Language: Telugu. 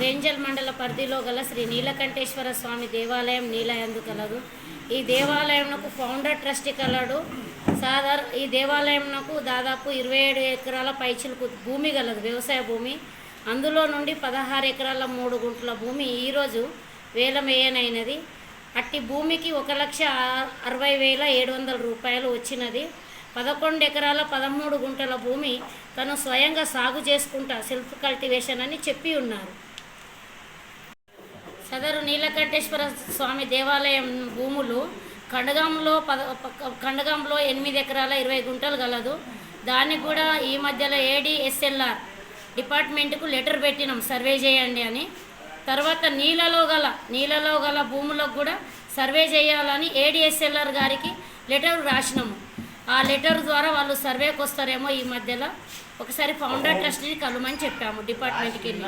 రేంజల్ మండల పరిధిలో గల శ్రీ నీలకంఠేశ్వర స్వామి దేవాలయం నీలయందు కలదు. ఈ దేవాలయంకు ఫౌండర్ ట్రస్టీ కలడు. ఈ దేవాలయంకు దాదాపు 27 ఎకరాల పైచిలకు భూమి గలదు, వ్యవసాయ భూమి. అందులో నుండి 16 ఎకరాల 3 గుంటల భూమి ఈరోజు వేలమేయనైనది. అట్టి భూమికి 1,60,700 రూపాయలు వచ్చినది. 11 ఎకరాల 13 గుంటల భూమి తను స్వయంగా సాగు చేసుకుంటా సెల్ఫ్ కల్టివేషన్ అని చెప్పి ఉన్నారు. సదరు నీలకంఠేశ్వర స్వామి దేవాలయం భూములు కండగంలో 8 ఎకరాల 20 గుంటలు గలదు. దానికి కూడా ఈ మధ్యలో ADSLR డిపార్ట్మెంట్కు లెటర్ పెట్టినాం, సర్వే చేయండి అని. తర్వాత నీళ్ళలో గల భూములకు కూడా సర్వే చేయాలని ADSLR గారికి లెటర్ రాసినాము. ఆ లెటర్ ద్వారా వాళ్ళు సర్వేకి వస్తారేమో ఈ మధ్యలో. ఒకసారి ఫౌండర్ ట్రస్టీని కలవమని చెప్పాము డిపార్ట్మెంట్కి వెళ్ళి.